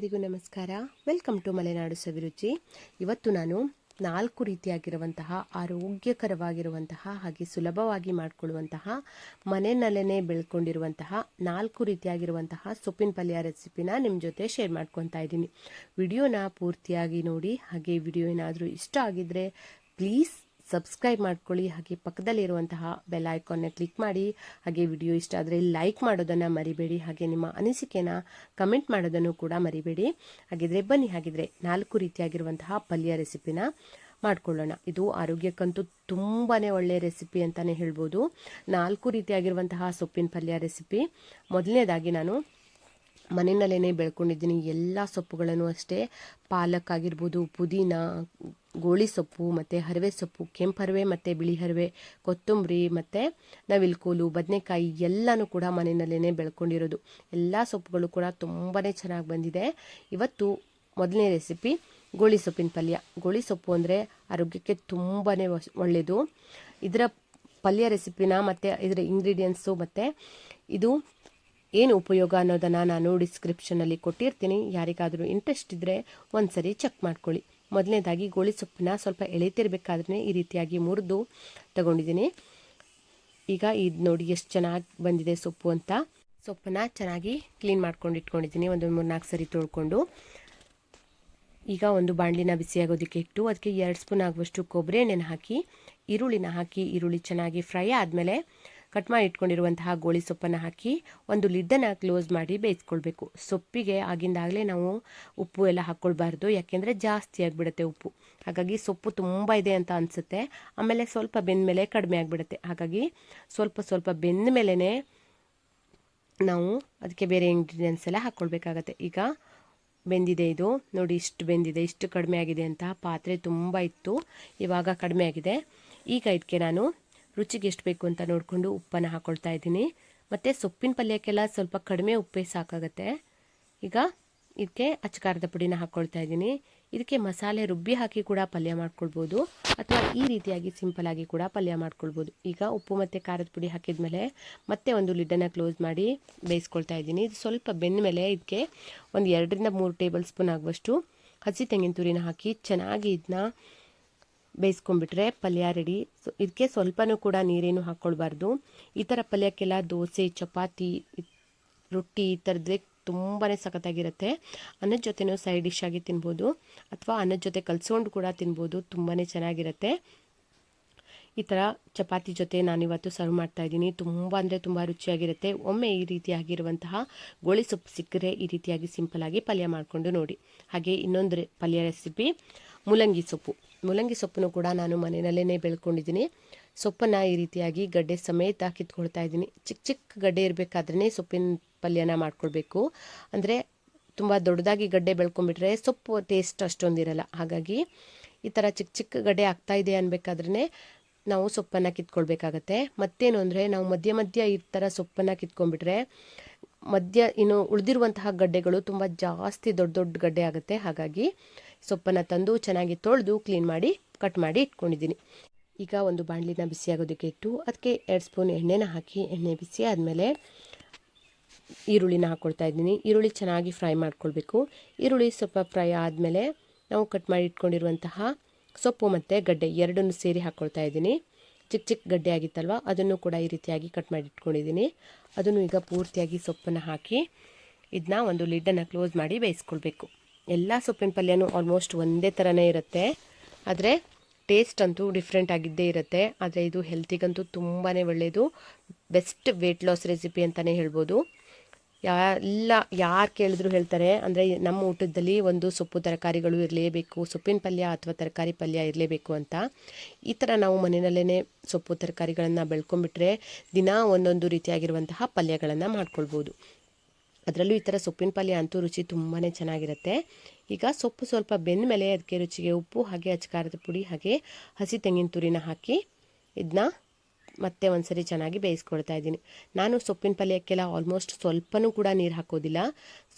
ಎಲ್ಲರಿಗೂ ನಮಸ್ಕಾರ. Welcome to Malenadu ಸವಿರುಚಿ. ಇವತ್ತು ನಾನು 4 ರೀತಿಯಾಗಿರುವಂತಹ ಆರೋಗ್ಯಕರವಾಗಿರುವಂತಹ ಹಾಗೆ ಸುಲಭವಾಗಿ ಮಾಡಿಕೊಳ್ಳುವಂತಹ ಮನೆಯಲ್ಲೇ ಬೆಳ್ಕೊಂಡಿರುವಂತಹ 4 ರೀತಿಯಾಗಿರುವಂತಹ ಸೊಪ್ಪಿನ ಪಲ್ಯ ರೆಸಿಪಿನ ನಿಮ್ಮ ಜೊತೆ ಶೇರ್ ಮಾಡ್ಕೊತಾ ಇದ್ದೀನಿ. ವಿಡಿಯೋನ ಪೂರ್ತಿಯಾಗಿ ನೋಡಿ. ಹಾಗೆ ವಿಡಿಯೋ ಏನಾದರೂ ಇಷ್ಟ ಆಗಿದ್ರೆ ಪ್ಲೀಸ್ ಸಬ್ಸ್ಕ್ರೈಬ್ ಮಾಡ್ಕೊಳ್ಳಿ. ಹಾಗೆ ಪಕ್ಕದಲ್ಲಿರುವಂತಹ ಬೆಲ್ ಐಕಾನ್ನ ಕ್ಲಿಕ್ ಮಾಡಿ. ಹಾಗೆ ವಿಡಿಯೋ ಇಷ್ಟ ಆದರೆ ಲೈಕ್ ಮಾಡೋದನ್ನು ಮರಿಬೇಡಿ. ಹಾಗೆ ನಿಮ್ಮ ಅನಿಸಿಕೆನ ಕಮೆಂಟ್ ಮಾಡೋದನ್ನು ಕೂಡ ಮರಿಬೇಡಿ. ಬನ್ನಿ 4 ರೀತಿಯಾಗಿರುವಂತಹ ಪಲ್ಯ ರೆಸಿಪಿನ ಮಾಡ್ಕೊಳ್ಳೋಣ. ಇದು ಆರೋಗ್ಯಕ್ಕಂತೂ ತುಂಬಾ ಒಳ್ಳೆಯ ರೆಸಿಪಿ ಅಂತಲೇ ಹೇಳ್ಬೋದು. 4 ರೀತಿಯಾಗಿರುವಂತಹ ಸೊಪ್ಪಿನ ಪಲ್ಯ ರೆಸಿಪಿ. ಮೊದಲನೇದಾಗಿ ನಾನು ಮನೆಯಲ್ಲೇ ಬೆಳ್ಕೊಂಡಿದ್ದೀನಿ ಎಲ್ಲ ಸೊಪ್ಪುಗಳನ್ನು ಅಷ್ಟೇ. ಪಾಲಕ್ ಆಗಿರ್ಬೋದು, ಪುದೀನ, ಗೋಳಿ ಸೊಪ್ಪು ಮತ್ತು ಹರವೆ ಸೊಪ್ಪು, ಕೆಂಪು ಹರವೆ ಮತ್ತು ಬಿಳಿ ಹರವೆ, ಕೊತ್ತಂಬರಿ ಮತ್ತು ನವಿಲುಕೋಲು, ಬದನೆಕಾಯಿ ಎಲ್ಲನೂ ಕೂಡ ಮನೆಯಲ್ಲೇ ಬೆಳ್ಕೊಂಡಿರೋದು. ಎಲ್ಲ ಸೊಪ್ಪುಗಳು ಕೂಡ ತುಂಬಾ ಚೆನ್ನಾಗಿ ಬಂದಿದೆ. ಇವತ್ತು ಮೊದಲನೇ ರೆಸಿಪಿ ಗೋಳಿ ಸೊಪ್ಪಿನ ಪಲ್ಯ. ಗೋಳಿ ಸೊಪ್ಪು ಅಂದರೆ ಆರೋಗ್ಯಕ್ಕೆ ತುಂಬಾ ಒಳ್ಳೆಯದು. ಇದರ ಪಲ್ಯ ರೆಸಿಪಿನ ಮತ್ತು ಇದರ ಇಂಗ್ರೀಡಿಯೆಂಟ್ಸು ಮತ್ತು ಇದು ಏನು ಉಪಯೋಗ ಅನ್ನೋದನ್ನು ನಾನು ಡಿಸ್ಕ್ರಿಪ್ಷನಲ್ಲಿ ಕೊಟ್ಟಿರ್ತೀನಿ. ಯಾರಿಗಾದರೂ ಇಂಟ್ರೆಸ್ಟ್ ಇದ್ದರೆ ಒಂದ್ಸರಿ ಚೆಕ್ ಮಾಡ್ಕೊಳ್ಳಿ. ಮೊದಲನೇದಾಗಿ ಗೋಳಿ ಸೊಪ್ಪನ್ನ ಸ್ವಲ್ಪ ಎಳೆತಿರ್ಬೇಕಾದ್ರೆ ಈ ರೀತಿಯಾಗಿ ಮುರಿದು ತಗೊಂಡಿದ್ದೀನಿ. ಈಗ ಇದು ನೋಡಿ ಎಷ್ಟು ಚೆನ್ನಾಗಿ ಬಂದಿದೆ ಸೊಪ್ಪು ಅಂತ. ಸೊಪ್ಪನ್ನು ಚೆನ್ನಾಗಿ ಕ್ಲೀನ್ ಮಾಡ್ಕೊಂಡು ಇಟ್ಕೊಂಡಿದ್ದೀನಿ. ಒಂದು 3-4 ಸರಿ ತೊಳ್ಕೊಂಡು. ಈಗ ಒಂದು ಬಾಣಲಿನ ಬಿಸಿಯಾಗೋದಕ್ಕೆ ಇಟ್ಟು ಅದಕ್ಕೆ 2 ಸ್ಪೂನ್ ಆಗುವಷ್ಟು ಕೊಬ್ಬರಿ ಎಣ್ಣೆನ ಹಾಕಿ ಈರುಳ್ಳಿನ ಹಾಕಿ, ಈರುಳ್ಳಿ ಚೆನ್ನಾಗಿ ಫ್ರೈ ಆದಮೇಲೆ ಕಟ್ ಮಾಡಿ ಇಟ್ಕೊಂಡಿರುವಂತಹ ಗೋಳಿ ಸೊಪ್ಪನ್ನು ಹಾಕಿ ಒಂದು ಲಿಡ್ಡನ್ನು ಕ್ಲೋಸ್ ಮಾಡಿ ಬೇಯಿಸ್ಕೊಳ್ಬೇಕು. ಸೊಪ್ಪಿಗೆ ಆಗಿಂದಾಗಲೇ ನಾವು ಉಪ್ಪು ಎಲ್ಲ ಹಾಕ್ಕೊಳ್ಬಾರ್ದು, ಯಾಕೆಂದರೆ ಜಾಸ್ತಿ ಆಗಿಬಿಡುತ್ತೆ ಉಪ್ಪು. ಹಾಗಾಗಿ ಸೊಪ್ಪು ತುಂಬ ಇದೆ ಅಂತ ಅನಿಸುತ್ತೆ, ಆಮೇಲೆ ಸ್ವಲ್ಪ ಬೆಂದ ಮೇಲೆ ಕಡಿಮೆ ಆಗಿಬಿಡುತ್ತೆ. ಹಾಗಾಗಿ ಸ್ವಲ್ಪ ಬೆಂದ ಮೇಲೇ ನಾವು ಅದಕ್ಕೆ ಬೇರೆ ಇಂಗ್ರೀಡಿಯೆಂಟ್ಸ್ ಎಲ್ಲ ಹಾಕ್ಕೊಳ್ಬೇಕಾಗತ್ತೆ. ಈಗ ಬೆಂದಿದೆ ಇದು ನೋಡಿ, ಇಷ್ಟು ಬೆಂದಿದೆ, ಇಷ್ಟು ಕಡಿಮೆ ಆಗಿದೆ ಅಂತ. ಪಾತ್ರೆ ತುಂಬ ಇತ್ತು, ಇವಾಗ ಕಡಿಮೆ ಆಗಿದೆ. ಈಗ ಇದಕ್ಕೆ ನಾನು ರುಚಿಗೆ ಎಷ್ಟು ಬೇಕು ಅಂತ ನೋಡಿಕೊಂಡು ಉಪ್ಪನ್ನು ಹಾಕ್ಕೊಳ್ತಾ ಇದ್ದೀನಿ. ಮತ್ತು ಸೊಪ್ಪಿನ ಪಲ್ಯಕ್ಕೆಲ್ಲ ಸ್ವಲ್ಪ ಕಡಿಮೆ ಉಪ್ಪೇ ಸಾಕಾಗುತ್ತೆ. ಈಗ ಇದಕ್ಕೆ ಅಚ್ಚಕಾರದ ಪುಡಿನ ಹಾಕ್ಕೊಳ್ತಾ ಇದ್ದೀನಿ. ಇದಕ್ಕೆ ಮಸಾಲೆ ರುಬ್ಬಿ ಹಾಕಿ ಕೂಡ ಪಲ್ಯ ಮಾಡ್ಕೊಳ್ಬೋದು, ಅಥವಾ ಈ ರೀತಿಯಾಗಿ ಸಿಂಪಲಾಗಿ ಕೂಡ ಪಲ್ಯ ಮಾಡ್ಕೊಳ್ಬೋದು. ಈಗ ಉಪ್ಪು ಮತ್ತು ಖಾರದ ಪುಡಿ ಹಾಕಿದ್ಮೇಲೆ ಮತ್ತೆ ಒಂದು ಲಿಡ್ಡನ್ನು ಕ್ಲೋಸ್ ಮಾಡಿ ಬೇಯಿಸ್ಕೊಳ್ತಾ ಇದ್ದೀನಿ. ಇದು ಸ್ವಲ್ಪ ಬೆಂದ ಮೇಲೆ ಇದಕ್ಕೆ ಒಂದು 2-3 ಟೇಬಲ್ ಸ್ಪೂನ್ ಆಗುವಷ್ಟು ಹಸಿ ತೆಂಗಿನ ತುರಿನ ಹಾಕಿ ಚೆನ್ನಾಗಿ ಇದನ್ನ ಬೇಯಿಸ್ಕೊಂಡ್ಬಿಟ್ರೆ ಪಲ್ಯ ರೆಡಿ. ಇದಕ್ಕೆ ಸ್ವಲ್ಪನೂ ಕೂಡ ನೀರೇನು ಹಾಕ್ಕೊಳ್ಬಾರ್ದು. ಈ ಥರ ಪಲ್ಯಕ್ಕೆಲ್ಲ ದೋಸೆ, ಚಪಾತಿ, ರೊಟ್ಟಿ ಈ ಥರದ್ದೇ ತುಂಬಾ ಸಖತ್ತಾಗಿರುತ್ತೆ. ಅನ್ನದ ಜೊತೆನೂ ಸೈಡ್ ಡಿಶ್ ಆಗಿ ತಿನ್ಬೋದು, ಅಥವಾ ಅನ್ನದ ಜೊತೆ ಕಲ್ಸ್ಕೊಂಡು ಕೂಡ ತಿನ್ಬೋದು. ತುಂಬಾ ಚೆನ್ನಾಗಿರುತ್ತೆ. ಈ ಥರ ಚಪಾತಿ ಜೊತೆ ನಾನಿವತ್ತು ಸರ್ವ್ ಮಾಡ್ತಾಯಿದ್ದೀನಿ. ತುಂಬ ಅಂದರೆ ತುಂಬ ರುಚಿಯಾಗಿರುತ್ತೆ. ಒಮ್ಮೆ ಈ ರೀತಿಯಾಗಿರುವಂತಹ ಗೋಳಿ ಸೊಪ್ಪು ಸಿಕ್ಕರೆ ಈ ರೀತಿಯಾಗಿ ಸಿಂಪಲಾಗಿ ಪಲ್ಯ ಮಾಡಿಕೊಂಡು ನೋಡಿ. ಹಾಗೆ ಇನ್ನೊಂದು ಪಲ್ಯ ರೆಸಿಪಿ ಮೂಲಂಗಿ ಸೊಪ್ಪು. ಮೂಲಂಗಿ ಸೊಪ್ಪನ್ನು ಕೂಡ ನಾನು ಮನೆಯಲ್ಲೇ ಬೆಳ್ಕೊಂಡಿದ್ದೀನಿ. ಸೊಪ್ಪನ್ನು ಈ ರೀತಿಯಾಗಿ ಗಡ್ಡೆ ಸಮೇತ ಕಿತ್ಕೊಳ್ತಾ ಇದ್ದೀನಿ. ಚಿಕ್ಕ ಗಡ್ಡೆ ಇರಬೇಕಾದ್ರೆ ಸೊಪ್ಪಿನ ಪಲ್ಯನ ಮಾಡ್ಕೊಳ್ಬೇಕು. ಅಂದರೆ ತುಂಬ ದೊಡ್ಡದಾಗಿ ಗಡ್ಡೆ ಬೆಳ್ಕೊಂಡ್ಬಿಟ್ರೆ ಸೊಪ್ಪು ಟೇಸ್ಟ್ ಅಷ್ಟೊಂದಿರಲ್ಲ. ಹಾಗಾಗಿ ಈ ಥರ ಚಿಕ್ಕ ಗಡ್ಡೆ ಆಗ್ತಾಯಿದೆ ಅನ್ಬೇಕಾದ್ರೆ ನಾವು ಸೊಪ್ಪನ್ನು ಕಿತ್ಕೊಳ್ಬೇಕಾಗತ್ತೆ. ಮತ್ತೇನು ಅಂದರೆ ನಾವು ಮಧ್ಯ ಈ ಥರ ಸೊಪ್ಪನ್ನು ಕಿತ್ಕೊಂಡ್ಬಿಟ್ರೆ ಇನ್ನು ಉಳಿದಿರುವಂತಹ ಗಡ್ಡೆಗಳು ತುಂಬ ಜಾಸ್ತಿ ದೊಡ್ಡ ಗಡ್ಡೆ ಆಗುತ್ತೆ. ಹಾಗಾಗಿ ಸೊಪ್ಪನ್ನು ತಂದು ಚೆನ್ನಾಗಿ ತೊಳೆದು ಕ್ಲೀನ್ ಮಾಡಿ ಕಟ್ ಮಾಡಿ ಇಟ್ಕೊಂಡಿದ್ದೀನಿ. ಈಗ ಒಂದು ಬಾಣಲಿನ ಬಿಸಿಯಾಗೋದಕ್ಕೆ ಇಟ್ಟು ಅದಕ್ಕೆ 2 ಸ್ಪೂನ್ ಎಣ್ಣೆನ ಹಾಕಿ, ಎಣ್ಣೆ ಬಿಸಿ ಆದಮೇಲೆ ಈರುಳ್ಳಿನ ಹಾಕ್ಕೊಳ್ತಾ ಇದ್ದೀನಿ. ಈರುಳ್ಳಿ ಚೆನ್ನಾಗಿ ಫ್ರೈ ಮಾಡ್ಕೊಳ್ಬೇಕು. ಈರುಳ್ಳಿ ಸ್ವಲ್ಪ ಫ್ರೈ ಆದಮೇಲೆ ನಾವು ಕಟ್ ಮಾಡಿ ಇಟ್ಕೊಂಡಿರುವಂತಹ ಸೊಪ್ಪು ಮತ್ತು ಗಡ್ಡೆ ಎರಡನ್ನೂ ಸೇರಿ ಹಾಕ್ಕೊಳ್ತಾ ಇದ್ದೀನಿ. ಚಿಕ್ಕ ಗಡ್ಡೆ ಆಗಿತ್ತಲ್ವ, ಅದನ್ನು ಕೂಡ ಈ ರೀತಿಯಾಗಿ ಕಟ್ ಮಾಡಿ ಇಟ್ಕೊಂಡಿದ್ದೀನಿ. ಅದನ್ನು ಈಗ ಪೂರ್ತಿಯಾಗಿ ಸೊಪ್ಪನ್ನು ಹಾಕಿ ಇದನ್ನ ಒಂದು ಲಿಡ್ಡನ್ನು ಕ್ಲೋಸ್ ಮಾಡಿ ಬೇಯಿಸ್ಕೊಳ್ಬೇಕು. ಎಲ್ಲ ಸೊಪ್ಪಿನ ಪಲ್ಯನೂ ಆಲ್ಮೋಸ್ಟ್ ಒಂದೇ ಥರನೇ ಇರುತ್ತೆ, ಆದರೆ ಟೇಸ್ಟ್ ಅಂತೂ ಡಿಫ್ರೆಂಟ್ ಆಗಿದ್ದೇ ಇರುತ್ತೆ. ಆದರೆ ಇದು ಹೆಲ್ತಿಗಂತೂ ತುಂಬಾ ಒಳ್ಳೆಯದು. ಬೆಸ್ಟ್ ವೆಯ್ಟ್ ಲಾಸ್ ರೆಸಿಪಿ ಅಂತಲೇ ಹೇಳ್ಬೋದು. ಯಾರು ಕೇಳಿದ್ರು ಹೇಳ್ತಾರೆ, ಅಂದರೆ ನಮ್ಮ ಊಟದಲ್ಲಿ ಒಂದು ಸೊಪ್ಪು ತರಕಾರಿಗಳು ಇರಲೇಬೇಕು, ಸೊಪ್ಪಿನ ಪಲ್ಯ ಅಥವಾ ತರಕಾರಿ ಪಲ್ಯ ಇರಲೇಬೇಕು ಅಂತ. ಈ ಥರ ನಾವು ಮನೆಯಲ್ಲೇ ಸೊಪ್ಪು ತರಕಾರಿಗಳನ್ನು ಬೆಳ್ಕೊಂಡ್ಬಿಟ್ರೆ ದಿನ ಒಂದೊಂದು ರೀತಿಯಾಗಿರುವಂತಹ ಪಲ್ಯಗಳನ್ನು ಮಾಡ್ಕೊಳ್ಬೋದು. ಅದರಲ್ಲೂ ಈ ಥರ ಸೊಪ್ಪಿನ ಪಲ್ಯ ಅಂತೂ ರುಚಿ ತುಂಬಾ ಚೆನ್ನಾಗಿರುತ್ತೆ. ಈಗ ಸೊಪ್ಪು ಸ್ವಲ್ಪ ಬೆಂದ ಮೇಲೆ ಅದಕ್ಕೆ ರುಚಿಗೆ ಉಪ್ಪು, ಹಾಗೆ ಅಚ್ಚಕಾರದ ಪುಡಿ, ಹಾಗೆ ಹಸಿ ತೆಂಗಿನ ತುರಿನ ಹಾಕಿ ಇದನ್ನ ಮತ್ತೆ ಒಂದ್ಸರಿ ಚೆನ್ನಾಗಿ ಬೇಯಿಸ್ಕೊಳ್ತಾ ಇದ್ದೀನಿ. ನಾನು ಸೊಪ್ಪಿನ ಪಲ್ಯಕ್ಕೆಲ್ಲ ಆಲ್ಮೋಸ್ಟ್ ಸ್ವಲ್ಪನೂ ಕೂಡ ನೀರು ಹಾಕೋದಿಲ್ಲ.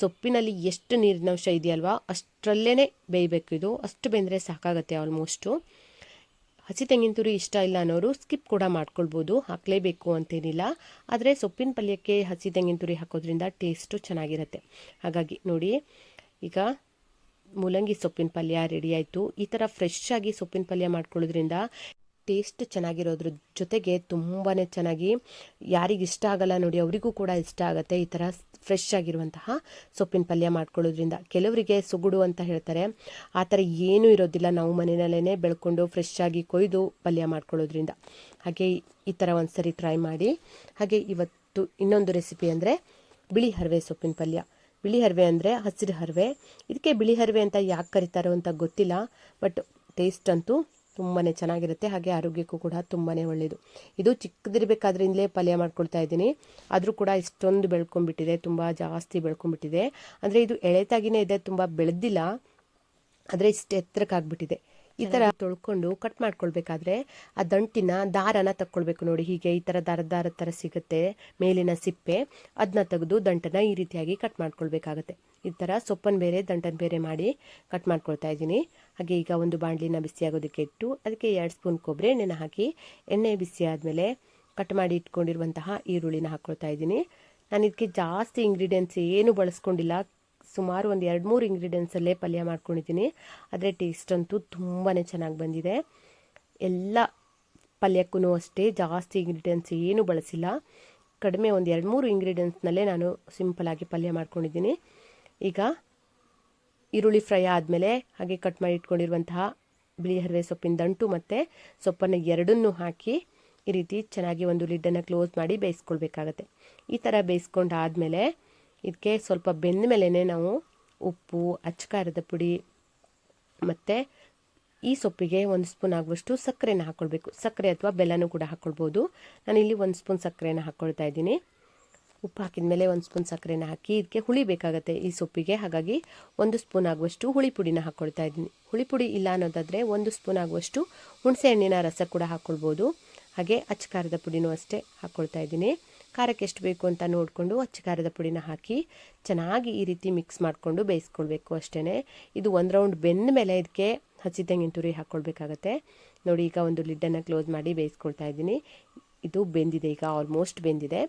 ಸೊಪ್ಪಿನಲ್ಲಿ ಎಷ್ಟು ನೀರಿನಂಶ ಇದೆಯಲ್ವಾ ಅಷ್ಟರಲ್ಲೇ ಬೇಯಬೇಕು. ಇದು ಅಷ್ಟು ಬೆಂದರೆ ಸಾಕಾಗುತ್ತೆ ಆಲ್ಮೋಸ್ಟು. ಹಸಿ ತೆಂಗಿನ ತುರಿ ಇಷ್ಟ ಇಲ್ಲ ಅನ್ನೋರು ಸ್ಕಿಪ್ ಕೂಡ ಮಾಡ್ಕೊಳ್ಬೋದು, ಹಾಕಲೇಬೇಕು ಅಂತೇನಿಲ್ಲ. ಆದರೆ ಸೊಪ್ಪಿನ ಪಲ್ಯಕ್ಕೆ ಹಸಿ ತೆಂಗಿನ ತುರಿ ಹಾಕೋದ್ರಿಂದ ಟೇಸ್ಟು ಚೆನ್ನಾಗಿರುತ್ತೆ. ಹಾಗಾಗಿ ನೋಡಿ, ಈಗ ಮೂಲಂಗಿ ಸೊಪ್ಪಿನ ಪಲ್ಯ ರೆಡಿ ಆಯಿತು. ಈ ಥರ ಫ್ರೆಶ್ ಆಗಿ ಸೊಪ್ಪಿನ ಪಲ್ಯ ಮಾಡ್ಕೊಳ್ಳೋದ್ರಿಂದ ಟೇಸ್ಟ್ ಚೆನ್ನಾಗಿರೋದ್ರ ಜೊತೆಗೆ ತುಂಬಾ ಚೆನ್ನಾಗಿ, ಯಾರಿಗೆ ಇಷ್ಟ ಆಗಲ್ಲ ನೋಡಿ ಅವರಿಗೂ ಕೂಡ ಇಷ್ಟ ಆಗುತ್ತೆ ಈ ಥರ ಫ್ರೆಶ್ ಆಗಿರುವಂತಹ ಸೊಪ್ಪಿನ ಪಲ್ಯ ಮಾಡ್ಕೊಳ್ಳೋದ್ರಿಂದ. ಕೆಲವರಿಗೆ ಸುಗುಡು ಅಂತ ಹೇಳ್ತಾರೆ, ಆ ಥರ ಏನೂ ಇರೋದಿಲ್ಲ. ನಾವು ಮನೆಯಲ್ಲೇ ಬೆಳ್ಕೊಂಡು ಫ್ರೆಶ್ ಆಗಿ ಕೊಯ್ದು ಪಲ್ಯ ಮಾಡ್ಕೊಳ್ಳೋದ್ರಿಂದ. ಹಾಗೆ ಈ ಥರ ಒಂದು ಸರಿ ಟ್ರೈ ಮಾಡಿ. ಹಾಗೆ ಇವತ್ತು ಇನ್ನೊಂದು ರೆಸಿಪಿ ಅಂದರೆ ಬಿಳಿ ಹರವೆ ಸೊಪ್ಪಿನ ಪಲ್ಯ. ಬಿಳಿ ಹರವೆ ಅಂದರೆ ಹಸಿರು ಹರವೆ. ಇದಕ್ಕೆ ಬಿಳಿ ಹರವೆ ಅಂತ ಯಾಕೆ ಕರೀತಾರೋ ಅಂತ ಗೊತ್ತಿಲ್ಲ, ಬಟ್ ಟೇಸ್ಟ್ ಅಂತೂ ತುಂಬಾ ಚೆನ್ನಾಗಿರುತ್ತೆ. ಹಾಗೆ ಆರೋಗ್ಯಕ್ಕೂ ಕೂಡ ತುಂಬಾ ಒಳ್ಳೆಯದು. ಇದು ಚಿಕ್ಕದಿರಬೇಕಾದ್ರಿಂದಲೇ ಪಲ್ಯ ಮಾಡ್ಕೊಳ್ತಾ ಇದ್ದೀನಿ, ಆದರೂ ಕೂಡ ಇಷ್ಟೊಂದು ಬೆಳ್ಕೊಂಡ್ಬಿಟ್ಟಿದೆ, ತುಂಬ ಜಾಸ್ತಿ ಬೆಳ್ಕೊಂಡ್ಬಿಟ್ಟಿದೆ. ಅಂದರೆ ಇದು ಎಳೆತಾಗಿನೇ ಇದೆ, ತುಂಬ ಬೆಳೆದಿಲ್ಲ, ಆದರೆ ಇಷ್ಟು ಎತ್ತರಕ್ಕಾಗ್ಬಿಟ್ಟಿದೆ. ಈ ಥರ ತೊಳ್ಕೊಂಡು ಕಟ್ ಮಾಡ್ಕೊಳ್ಬೇಕಾದ್ರೆ ಆ ದಂಟಿನ ದಾರನ ತಕ್ಕೊಳ್ಬೇಕು ನೋಡಿ. ಹೀಗೆ ಈ ಥರ ದಾರದ ಥರ ಸಿಗುತ್ತೆ ಮೇಲಿನ ಸಿಪ್ಪೆ, ಅದನ್ನ ತೆಗೆದು ದಂಟನ ಈ ರೀತಿಯಾಗಿ ಕಟ್ ಮಾಡ್ಕೊಳ್ಬೇಕಾಗತ್ತೆ. ಈ ಥರ ಸೊಪ್ಪನ್ನು ಬೇರೆ ದಂಟನ್ನು ಬೇರೆ ಮಾಡಿ ಕಟ್ ಮಾಡ್ಕೊಳ್ತಾ ಇದ್ದೀನಿ. ಹಾಗೆ ಈಗ ಒಂದು ಬಾಣಲಿನ ಬಿಸಿ ಆಗೋದಕ್ಕೆ ಇಟ್ಟು ಅದಕ್ಕೆ 2 ಸ್ಪೂನ್ ಕೊಬ್ಬರಿ ಎಣ್ಣೆನ ಹಾಕಿ, ಎಣ್ಣೆ ಬಿಸಿ ಆದಮೇಲೆ ಕಟ್ ಮಾಡಿ ಇಟ್ಕೊಂಡಿರುವಂತಹ ಈರುಳ್ಳಿನ ಹಾಕ್ಕೊಳ್ತಾ ಇದ್ದೀನಿ. ನಾನು ಇದಕ್ಕೆ ಜಾಸ್ತಿ ಇಂಗ್ರೀಡಿಯೆಂಟ್ಸ್ ಏನು ಬಳಸ್ಕೊಂಡಿಲ್ಲ, ಸುಮಾರು ಒಂದು 2-3 ಇಂಗ್ರೀಡಿಯೆಂಟ್ಸಲ್ಲೇ ಪಲ್ಯ ಮಾಡ್ಕೊಂಡಿದ್ದೀನಿ. ಆದರೆ ಟೇಸ್ಟ್ ಅಂತೂ ತುಂಬಾ ಚೆನ್ನಾಗಿ ಬಂದಿದೆ. ಎಲ್ಲ ಪಲ್ಯಕ್ಕೂ ಅಷ್ಟೇ ಜಾಸ್ತಿ ಇಂಗ್ರೀಡಿಯೆಂಟ್ಸ್ ಏನು ಬಳಸಿಲ್ಲ, ಕಡಿಮೆ ಒಂದು 2-3 ಇಂಗ್ರೀಡಿಯೆಂಟ್ಸ್ನಲ್ಲೇ ನಾನು ಸಿಂಪಲಾಗಿ ಪಲ್ಯ ಮಾಡ್ಕೊಂಡಿದ್ದೀನಿ. ಈಗ ಈರುಳ್ಳಿ ಫ್ರೈ ಆದಮೇಲೆ ಹಾಗೆ ಕಟ್ ಮಾಡಿ ಇಟ್ಕೊಂಡಿರುವಂತಹ ಬಿಳಿ ಹರವೆ ಸೊಪ್ಪಿನ ದಂಟು ಮತ್ತು ಸೊಪ್ಪನ್ನು ಎರಡನ್ನೂ ಹಾಕಿ ಈ ರೀತಿ ಚೆನ್ನಾಗಿ ಒಂದು ಲಿಡ್ಡನ್ನು ಕ್ಲೋಸ್ ಮಾಡಿ ಬೇಯಿಸ್ಕೊಳ್ಬೇಕಾಗತ್ತೆ. ಈ ಥರ ಬೇಯಿಸ್ಕೊಂಡಾದಮೇಲೆ ಇದಕ್ಕೆ ಸ್ವಲ್ಪ ಬೆಂದ ಮೇಲೇ ನಾವು ಉಪ್ಪು, ಅಚ್ಚಕಾರದ ಪುಡಿ ಮತ್ತು ಈ ಸೊಪ್ಪಿಗೆ 1 ಸ್ಪೂನ್ ಆಗುವಷ್ಟು ಸಕ್ಕರೆನ ಹಾಕ್ಕೊಳ್ಬೇಕು. ಸಕ್ಕರೆ ಅಥವಾ ಬೆಲ್ಲನೂ ಕೂಡ ಹಾಕ್ಕೊಳ್ಬೋದು. ನಾನಿಲ್ಲಿ 1 ಸ್ಪೂನ್ ಸಕ್ಕರೆನ ಹಾಕ್ಕೊಳ್ತಾ ಇದ್ದೀನಿ. ಉಪ್ಪು ಹಾಕಿದ ಮೇಲೆ 1 ಸ್ಪೂನ್ ಸಕ್ಕರೆನ ಹಾಕಿ, ಇದಕ್ಕೆ ಹುಳಿ ಬೇಕಾಗುತ್ತೆ ಈ ಸೊಪ್ಪಿಗೆ, ಹಾಗಾಗಿ 1 ಸ್ಪೂನ್ ಆಗುವಷ್ಟು ಹುಳಿ ಪುಡಿನ ಹಾಕ್ಕೊಳ್ತಾ ಇದ್ದೀನಿ. ಹುಳಿ ಪುಡಿ ಇಲ್ಲ ಅನ್ನೋದಾದರೆ 1 ಸ್ಪೂನ್ ಆಗುವಷ್ಟು ಹುಣಸೆ ಹಣ್ಣಿನ ರಸ ಕೂಡ ಹಾಕ್ಕೊಳ್ಬೋದು. ಹಾಗೆ ಅಚ್ಚಕಾರದ ಪುಡಿನೂ ಅಷ್ಟೇ ಹಾಕ್ಕೊಳ್ತಾ ಇದ್ದೀನಿ. ಖಾರಕ್ಕೆ ಎಷ್ಟು ಬೇಕು ಅಂತ ನೋಡಿಕೊಂಡು ಅಚ್ಚಕಾರದ ಪುಡಿನ ಹಾಕಿ ಚೆನ್ನಾಗಿ ಈ ರೀತಿ ಮಿಕ್ಸ್ ಮಾಡಿಕೊಂಡು ಬೇಯಿಸ್ಕೊಳ್ಬೇಕು ಅಷ್ಟೇ. ಇದು 1 ರೌಂಡ್ ಬೆಂದ ಮೇಲೆ ಇದಕ್ಕೆ ಹಸಿ ತೆಂಗಿನ ತುರಿ ಹಾಕ್ಕೊಳ್ಬೇಕಾಗತ್ತೆ ನೋಡಿ. ಈಗ ಒಂದು ಲಿಡ್ಡನ್ನು ಕ್ಲೋಸ್ ಮಾಡಿ ಬೇಯಿಸ್ಕೊಳ್ತಾ ಇದ್ದೀನಿ. ಇದು ಬೆಂದಿದೆ, ಈಗ ಆಲ್ಮೋಸ್ಟ್ ಬೆಂದಿದೆ.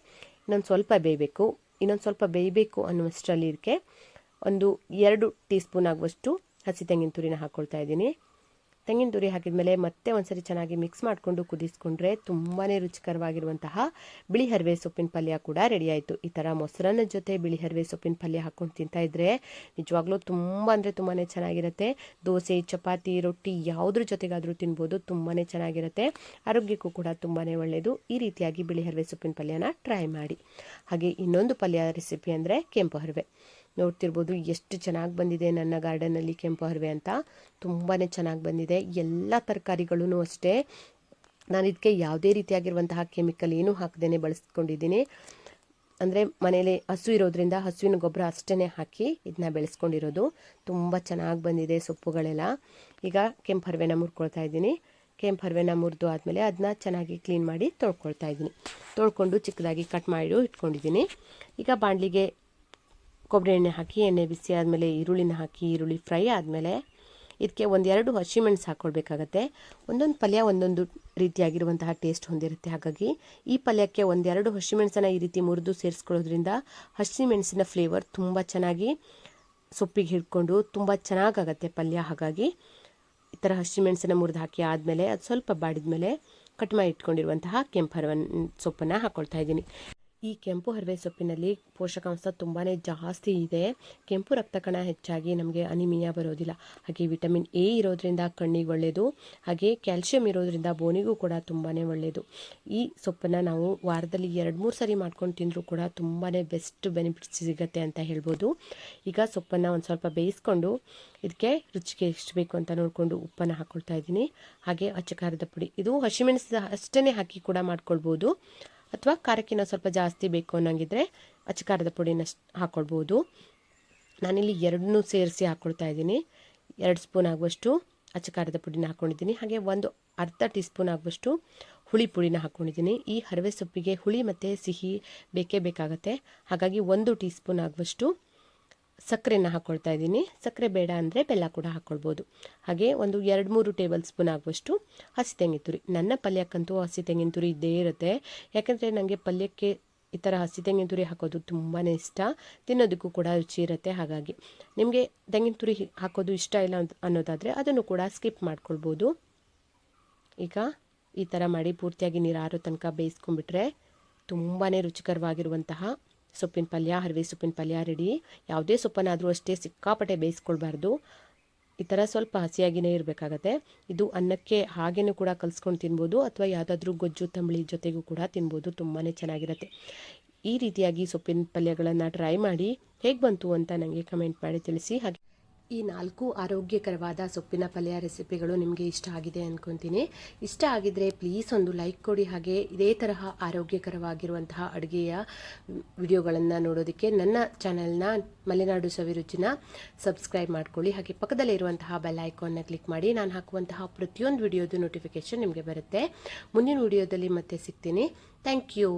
ಇನ್ನೊಂದು ಸ್ವಲ್ಪ ಬೇಯಬೇಕು. ಇನ್ನೊಂದು ಸ್ವಲ್ಪ ಬೇಯಬೇಕು ಅನ್ನುವಷ್ಟರಲ್ಲಿ ಇದಕ್ಕೆ ಒಂದು 2 ಟೀ ಸ್ಪೂನ್ ಆಗುವಷ್ಟು ಹಸಿ ತೆಂಗಿನ ತುರಿನ ಹಾಕ್ಕೊಳ್ತಾ ಇದ್ದೀನಿ. ತೆಂಗಿನ ತುರಿ ಹಾಕಿದ ಮೇಲೆ ಮತ್ತೆ ಒಂದ್ಸರಿ ಚೆನ್ನಾಗಿ ಮಿಕ್ಸ್ ಮಾಡಿಕೊಂಡು ಕುದಿಸ್ಕೊಂಡ್ರೆ ತುಂಬಾ ರುಚಿಕರವಾಗಿರುವಂತಹ ಬಿಳಿ ಹರವೆ ಸೊಪ್ಪಿನ ಪಲ್ಯ ಕೂಡ ರೆಡಿ ಆಯಿತು. ಈ ಥರ ಮೊಸರನ್ನ ಜೊತೆ ಬಿಳಿ ಹರವೆ ಸೊಪ್ಪಿನ ಪಲ್ಯ ಹಾಕ್ಕೊಂಡು ತಿಂತಾ ಇದ್ರೆ ನಿಜವಾಗ್ಲೂ ತುಂಬ ಅಂದರೆ ತುಂಬಾ ಚೆನ್ನಾಗಿರುತ್ತೆ. ದೋಸೆ, ಚಪಾತಿ, ರೊಟ್ಟಿ ಯಾವುದ್ರ ಜೊತೆಗಾದರೂ ತಿನ್ಬೋದು, ತುಂಬಾ ಚೆನ್ನಾಗಿರುತ್ತೆ. ಆರೋಗ್ಯಕ್ಕೂ ಕೂಡ ತುಂಬಾ ಒಳ್ಳೆಯದು. ಈ ರೀತಿಯಾಗಿ ಬಿಳಿ ಹರವೆ ಸೊಪ್ಪಿನ ಪಲ್ಯನ ಟ್ರೈ ಮಾಡಿ. ಹಾಗೆ ಇನ್ನೊಂದು ಪಲ್ಯ ರೆಸಿಪಿ ಅಂದರೆ ಕೆಂಪು ಹರವೆ. ನೋಡ್ತಿರ್ಬೋದು ಎಷ್ಟು ಚೆನ್ನಾಗಿ ಬಂದಿದೆ ನನ್ನ ಗಾರ್ಡನಲ್ಲಿ ಕೆಂಪು ಹರವೆ ಅಂತ, ತುಂಬಾ ಚೆನ್ನಾಗಿ ಬಂದಿದೆ. ಎಲ್ಲ ತರಕಾರಿಗಳೂ ಅಷ್ಟೇ ನಾನು ಇದಕ್ಕೆ ಯಾವುದೇ ರೀತಿಯಾಗಿರುವಂತಹ ಕೆಮಿಕಲ್ ಏನೂ ಹಾಕದೇನೆ ಬಳಸ್ಕೊಂಡಿದ್ದೀನಿ. ಅಂದರೆ ಮನೇಲಿ ಹಸು ಇರೋದ್ರಿಂದ ಹಸುವಿನ ಗೊಬ್ಬರ ಅಷ್ಟೇ ಹಾಕಿ ಇದನ್ನ ಬೆಳೆಸ್ಕೊಂಡಿರೋದು. ತುಂಬ ಚೆನ್ನಾಗಿ ಬಂದಿದೆ ಸೊಪ್ಪುಗಳೆಲ್ಲ. ಈಗ ಕೆಂಪು ಹರವೆನ ಮುರ್ಕೊಳ್ತಾ ಇದ್ದೀನಿ. ಕೆಂಪು ಹರವೆನ ಮುರಿದು ಆದಮೇಲೆ ಅದನ್ನ ಚೆನ್ನಾಗಿ ಕ್ಲೀನ್ ಮಾಡಿ ತೊಳ್ಕೊಳ್ತಾ ಇದ್ದೀನಿ. ತೊಳ್ಕೊಂಡು ಚಿಕ್ಕದಾಗಿ ಕಟ್ ಮಾಡಿ ಇಟ್ಕೊಂಡಿದ್ದೀನಿ. ಈಗ ಬಾಣಲಿಗೆ ಕೊಬ್ಬರಿ ಎಣ್ಣೆ ಹಾಕಿ, ಎಣ್ಣೆ ಬಿಸಿ ಆದಮೇಲೆ ಈರುಳ್ಳಿನ ಹಾಕಿ, ಈರುಳ್ಳಿ ಫ್ರೈ ಆದಮೇಲೆ ಇದಕ್ಕೆ 1-2 ಹಸಿಮೆಣಸು ಹಾಕ್ಕೊಳ್ಬೇಕಾಗತ್ತೆ. ಒಂದೊಂದು ಪಲ್ಯ ಒಂದೊಂದು ರೀತಿಯಾಗಿರುವಂತಹ ಟೇಸ್ಟ್ ಹೊಂದಿರುತ್ತೆ. ಹಾಗಾಗಿ ಈ ಪಲ್ಯಕ್ಕೆ 1-2 ಹಸಿಮೆಣಸನ್ನು ಈ ರೀತಿ ಮುರಿದು ಸೇರಿಸ್ಕೊಳ್ಳೋದ್ರಿಂದ ಹಸಿಮೆಣಸಿನ ಫ್ಲೇವರ್ ತುಂಬ ಚೆನ್ನಾಗಿ ಸೊಪ್ಪಿಗೆ ಹಿಡ್ಕೊಂಡು ತುಂಬ ಚೆನ್ನಾಗಾಗತ್ತೆ ಪಲ್ಯ. ಹಾಗಾಗಿ ಈ ಥರ ಹಸಿಮೆಣಸನ್ನು ಮುರಿದು ಹಾಕಿ ಆದಮೇಲೆ ಅದು ಸ್ವಲ್ಪ ಬಾಡಿದ ಕಟ್ ಮಾಡಿ ಇಟ್ಕೊಂಡಿರುವಂತಹ ಕೆಂಪು ಹರವೆ ಸೊಪ್ಪನ್ನು ಹಾಕ್ಕೊಳ್ತಾ ಇದ್ದೀನಿ. ಈ ಕೆಂಪು ಹರವೆ ಸೊಪ್ಪಿನಲ್ಲಿ ಪೋಷಕಾಂಶ ತುಂಬಾ ಜಾಸ್ತಿ ಇದೆ. ಕೆಂಪು ರಕ್ತ ಕಣ ಹೆಚ್ಚಾಗಿ ನಮಗೆ ಅನಿಮಿಯಾ ಬರೋದಿಲ್ಲ. ಹಾಗೆ ವಿಟಮಿನ್ ಎ ಇರೋದ್ರಿಂದ ಕಣ್ಣಿಗೆ ಒಳ್ಳೆಯದು. ಹಾಗೆ ಕ್ಯಾಲ್ಶಿಯಂ ಇರೋದ್ರಿಂದ ಬೋನಿಗೂ ಕೂಡ ತುಂಬಾ ಒಳ್ಳೆಯದು. ಈ ಸೊಪ್ಪನ್ನು ನಾವು ವಾರದಲ್ಲಿ 2-3 ಸರಿ ಮಾಡ್ಕೊಂಡು ತಿಂದರೂ ಕೂಡ ತುಂಬಾ ಬೆಸ್ಟ್ ಬೆನಿಫಿಟ್ಸ್ ಸಿಗುತ್ತೆ ಅಂತ ಹೇಳ್ಬೋದು. ಈಗ ಸೊಪ್ಪನ್ನು ಒಂದು ಸ್ವಲ್ಪ ಬೇಯಿಸ್ಕೊಂಡು ಇದಕ್ಕೆ ರುಚಿಗೆ ಎಷ್ಟು ಬೇಕು ಅಂತ ನೋಡಿಕೊಂಡು ಉಪ್ಪನ್ನು ಹಾಕ್ಕೊಳ್ತಾ ಇದ್ದೀನಿ. ಹಾಗೆ ಅಚ್ಚಕಾರದ ಪುಡಿ, ಇದು ಹಸಿಮೆಣಸು ಅಷ್ಟೇ ಹಾಕಿ ಕೂಡ ಮಾಡ್ಕೊಳ್ಬೋದು, ಅಥವಾ ಖಾರಕ್ಕಿಂತ ಸ್ವಲ್ಪ ಜಾಸ್ತಿ ಬೇಕು ಅನ್ನೋಂಗಿದ್ರೆ ಅಚ್ಚಕಾರದ ಪುಡಿನ ಹಾಕ್ಕೊಳ್ಬೋದು. ನಾನಿಲ್ಲಿ 2 ಸೇರಿಸಿ ಹಾಕ್ಕೊಳ್ತಾ ಇದ್ದೀನಿ. 2 ಸ್ಪೂನ್ ಆಗುವಷ್ಟು ಅಚ್ಚಕಾರದ ಪುಡಿನ ಹಾಕ್ಕೊಂಡಿದ್ದೀನಿ. ಹಾಗೆ ಒಂದು ಅರ್ಧ ಟೀ ಸ್ಪೂನ್ ಆಗುವಷ್ಟು ಹುಳಿ ಪುಡಿನ ಹಾಕ್ಕೊಂಡಿದ್ದೀನಿ. ಈ ಹರವೆ ಸೊಪ್ಪಿಗೆ ಹುಳಿ ಮತ್ತು ಸಿಹಿ ಬೇಕೇ ಬೇಕಾಗತ್ತೆ. ಹಾಗಾಗಿ 1 ಟೀ ಸ್ಪೂನ್ ಆಗುವಷ್ಟು ಸಕ್ಕರೆನ ಹಾಕ್ಕೊಳ್ತಾ ಇದ್ದೀನಿ. ಸಕ್ಕರೆ ಬೇಡ ಅಂದರೆ ಬೆಲ್ಲ ಕೂಡ ಹಾಕ್ಕೊಳ್ಬೋದು. ಹಾಗೆ ಒಂದು 2-3 ಟೇಬಲ್ ಸ್ಪೂನ್ ಆಗುವಷ್ಟು ಹಸಿ ತೆಂಗಿನ ತುರಿ. ನನ್ನ ಪಲ್ಯಕ್ಕಂತೂ ಹಸಿ ತೆಂಗಿನ ತುರಿ ಇದ್ದೇ ಇರುತ್ತೆ, ಯಾಕೆಂದರೆ ನನಗೆ ಪಲ್ಯಕ್ಕೆ ಈ ಥರ ಹಸಿ ತೆಂಗಿನ ತುರಿ ಹಾಕೋದು ತುಂಬಾ ಇಷ್ಟ, ತಿನ್ನೋದಕ್ಕೂ ಕೂಡ ರುಚಿ ಇರುತ್ತೆ. ಹಾಗಾಗಿ ನಿಮಗೆ ತೆಂಗಿನ ತುರಿ ಹಾಕೋದು ಇಷ್ಟ ಇಲ್ಲ ಅನ್ನೋದಾದರೆ ಅದನ್ನು ಕೂಡ ಸ್ಕಿಪ್ ಮಾಡ್ಕೊಳ್ಬೋದು. ಈಗ ಈ ಥರ ಮಾಡಿ ಪೂರ್ತಿಯಾಗಿ ನೀರು ಆರೋ ತನಕ ಬೇಯಿಸ್ಕೊಂಡ್ಬಿಟ್ರೆ ತುಂಬಾ ರುಚಿಕರವಾಗಿರುವಂತಹ ಸೊಪ್ಪಿನ ಪಲ್ಯ, ಹರಿವೆ ಸೊಪ್ಪಿನ ಪಲ್ಯ ರೆಡಿ. ಯಾವುದೇ ಸೊಪ್ಪನ್ನಾದರೂ ಅಷ್ಟೇ ಸಿಕ್ಕಾಪಟ್ಟೆ ಬೇಯಿಸ್ಕೊಳ್ಬಾರ್ದು, ಈ ಥರ ಸ್ವಲ್ಪ ಹಸಿಯಾಗಿಯೇ ಇರಬೇಕಾಗತ್ತೆ. ಇದು ಅನ್ನಕ್ಕೆ ಹಾಗೇನೂ ಕೂಡ ಕಲಿಸ್ಕೊಂಡು ತಿನ್ಬೋದು, ಅಥವಾ ಯಾವುದಾದ್ರೂ ಗೊಜ್ಜು ತಂಬಳಿ ಜೊತೆಗೂ ಕೂಡ ತಿನ್ಬೋದು, ತುಂಬಾ ಚೆನ್ನಾಗಿರುತ್ತೆ. ಈ ರೀತಿಯಾಗಿ ಸೊಪ್ಪಿನ ಪಲ್ಯಗಳನ್ನು ಟ್ರೈ ಮಾಡಿ ಹೇಗೆ ಬಂತು ಅಂತ ನನಗೆ ಕಮೆಂಟ್ ಮಾಡಿ ತಿಳಿಸಿ. ಹಾಗೆ ಈ 4 ಆರೋಗ್ಯಕರವಾದ ಸೊಪ್ಪಿನ ಪಲ್ಯ ರೆಸಿಪಿಗಳು ನಿಮಗೆ ಇಷ್ಟ ಆಗಿದೆ ಅಂದ್ಕೊತೀನಿ. ಇಷ್ಟ ಆಗಿದ್ದರೆ ಪ್ಲೀಸ್ ಒಂದು ಲೈಕ್ ಕೊಡಿ. ಹಾಗೆ ಇದೇ ತರಹ ಆರೋಗ್ಯಕರವಾಗಿರುವಂತಹ ಅಡುಗೆಯ ವಿಡಿಯೋಗಳನ್ನು ನೋಡೋದಕ್ಕೆ ನನ್ನ ಚಾನಲ್ನ ಮಲೆನಾಡು ಸವಿರುಚಿನ ಸಬ್ಸ್ಕ್ರೈಬ್ ಮಾಡ್ಕೊಳ್ಳಿ. ಹಾಗೆ ಪಕ್ಕದಲ್ಲೇ ಇರುವಂತಹ ಬೆಲ್ ಐಕಾನ್ನ ಕ್ಲಿಕ್ ಮಾಡಿ. ನಾನು ಹಾಕುವಂತಹ ಪ್ರತಿಯೊಂದು ವಿಡಿಯೋದು ನೋಟಿಫಿಕೇಷನ್ ನಿಮಗೆ ಬರುತ್ತೆ. ಮುಂದಿನ ವಿಡಿಯೋದಲ್ಲಿ ಮತ್ತೆ ಸಿಗ್ತೀನಿ. Thank you.